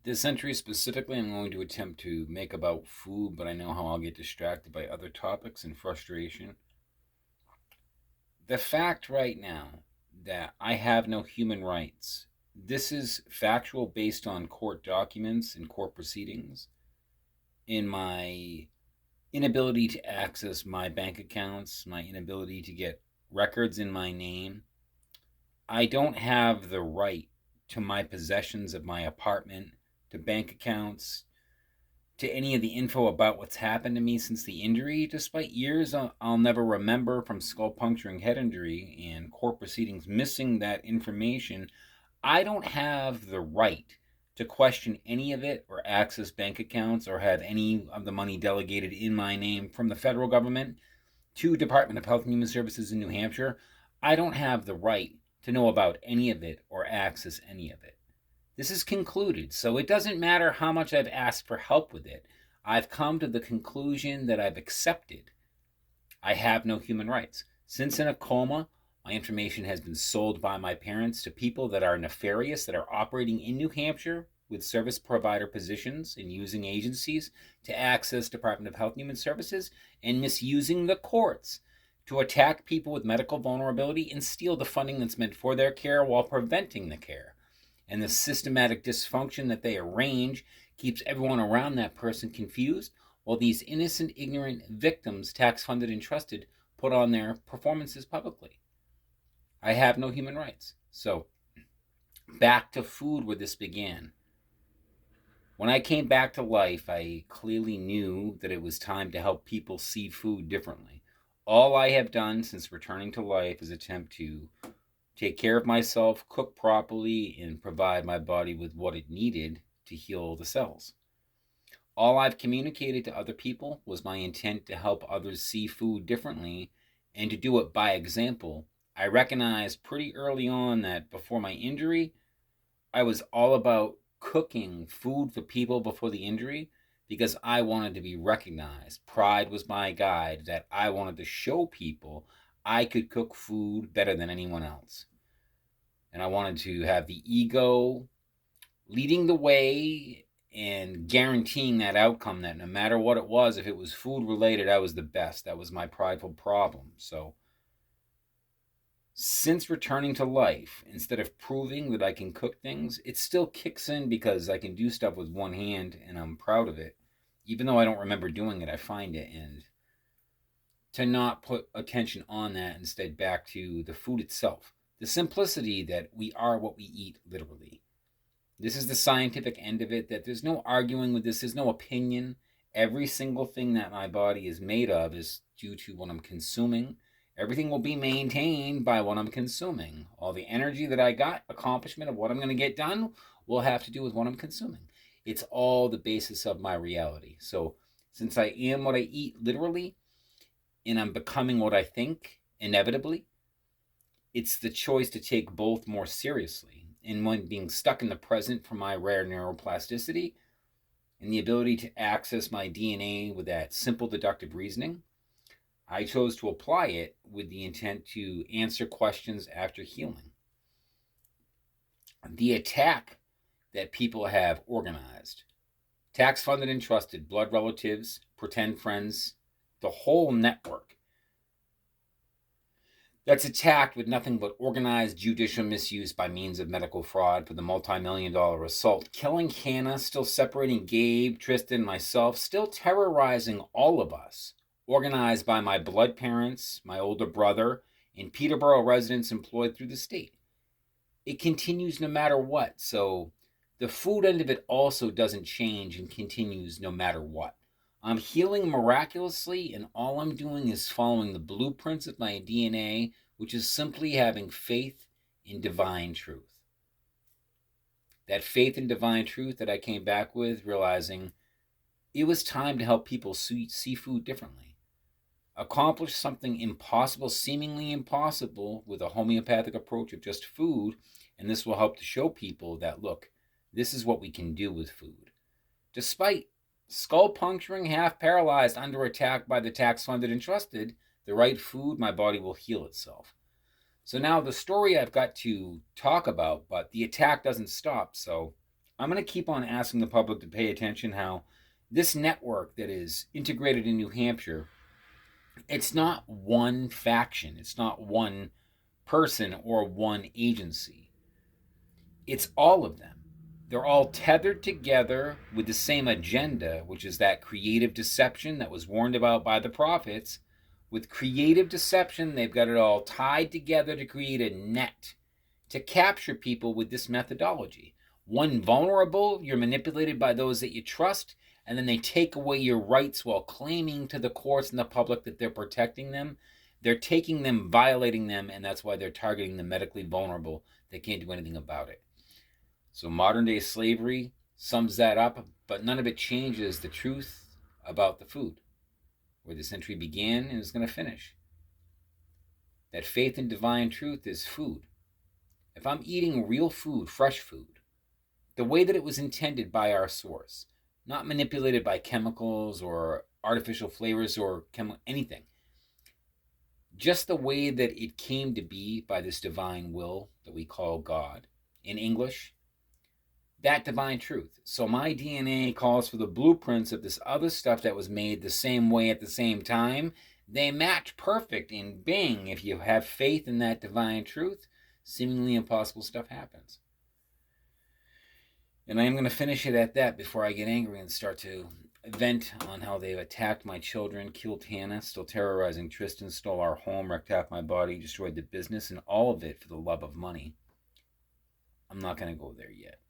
This entry specifically, I'm going to attempt to make about food, but I know how I'll get distracted by other topics and frustration. The fact right now that I have no human rights, this is factual based on court documents and court proceedings, in my inability to access my bank accounts, my inability to get records in my name. I don't have the right to my possessions of my apartment, to bank accounts, to any of the info about what's happened to me since the injury, despite years I'll never remember from skull puncturing head injury and court proceedings missing that information. I don't have the right to question any of it or access bank accounts or have any of the money delegated in my name from the federal government to Department of Health and Human Services in New Hampshire. I don't have the right to know about any of it or access any of it. This is concluded, so it doesn't matter how much I've asked for help with it. I've come to the conclusion that I've accepted I have no human rights. Since in a coma, my information has been sold by my parents to people that are nefarious, that are operating in New Hampshire with service provider positions and using agencies to access Department of Health and Human Services and misusing the courts to attack people with medical vulnerability and steal the funding that's meant for their care while preventing the care. And the systematic dysfunction that they arrange keeps everyone around that person confused, while these innocent, ignorant victims, tax-funded and trusted, put on their performances publicly. I have no human rights. So, back to food where this began. When I came back to life, I clearly knew that it was time to help people see food differently. All I have done since returning to life is attempt to take care of myself, cook properly, and provide my body with what it needed to heal the cells. All I've communicated to other people was my intent to help others see food differently and to do it by example. I recognized pretty early on that before my injury, I was all about cooking food for people before the injury because I wanted to be recognized. Pride was my guide, that I wanted to show people I could cook food better than anyone else. And I wanted to have the ego leading the way and guaranteeing that outcome, that no matter what it was, if it was food related, I was the best. That was my prideful problem. So since returning to life, instead of proving that I can cook things, it still kicks in because I can do stuff with one hand and I'm proud of it. Even though I don't remember doing it, I find it. And to not put attention on that, instead back to the food itself. The simplicity that we are what we eat, literally. This is the scientific end of it, that there's no arguing with this, there's no opinion. Every single thing that my body is made of is due to what I'm consuming. Everything will be maintained by what I'm consuming. All the energy that I got, accomplishment of what I'm going to get done, will have to do with what I'm consuming. It's all the basis of my reality. So since I am what I eat, literally, and I'm becoming what I think, inevitably, it's the choice to take both more seriously. And when being stuck in the present from my rare neuroplasticity and the ability to access my DNA with that simple deductive reasoning, I chose to apply it with the intent to answer questions after healing. The attack that people have organized, tax funded and trusted, blood relatives, pretend friends, the whole network that's attacked with nothing but organized judicial misuse by means of medical fraud for the multi-million-dollar assault, killing Hannah, still separating Gabe, Tristan, myself, still terrorizing all of us, organized by my blood parents, my older brother, and Peterborough residents employed through the state. It continues no matter what, so the food end of it also doesn't change and continues no matter what. I'm healing miraculously, and all I'm doing is following the blueprints of my DNA, which is simply having faith in divine truth. That faith in divine truth that I came back with, realizing it was time to help people see food differently. Accomplish something impossible, seemingly impossible, with a homeopathic approach of just food, and this will help to show people that, look, this is what we can do with food. Despite skull puncturing, half paralyzed, under attack by the tax-funded and trusted, the right food, my body will heal itself. So now the story I've got to talk about, but the attack doesn't stop, so I'm going to keep on asking the public to pay attention how this network that is integrated in New Hampshire, it's not one faction, it's not one person or one agency. It's all of them. They're all tethered together with the same agenda, which is that creative deception that was warned about by the prophets. With creative deception, they've got it all tied together to create a net to capture people with this methodology. One, vulnerable, you're manipulated by those that you trust, and then they take away your rights while claiming to the courts and the public that they're protecting them. They're taking them, violating them, and that's why they're targeting the medically vulnerable. They can't do anything about it. So modern day slavery sums that up, but none of it changes the truth about the food, where the century began and is going to finish. That faith in divine truth is food. If I'm eating real food, fresh food, the way that it was intended by our source, not manipulated by chemicals or artificial flavors or anything, just the way that it came to be by this divine will that we call God, in English, that divine truth. So my DNA calls for the blueprints of this other stuff that was made the same way at the same time. They match perfect, and bing, if you have faith in that divine truth, seemingly impossible stuff happens. And I am going to finish it at that before I get angry and start to vent on how they've attacked my children, killed Hannah, still terrorizing Tristan, stole our home, wrecked half my body, destroyed the business, and all of it for the love of money. I'm not going to go there yet.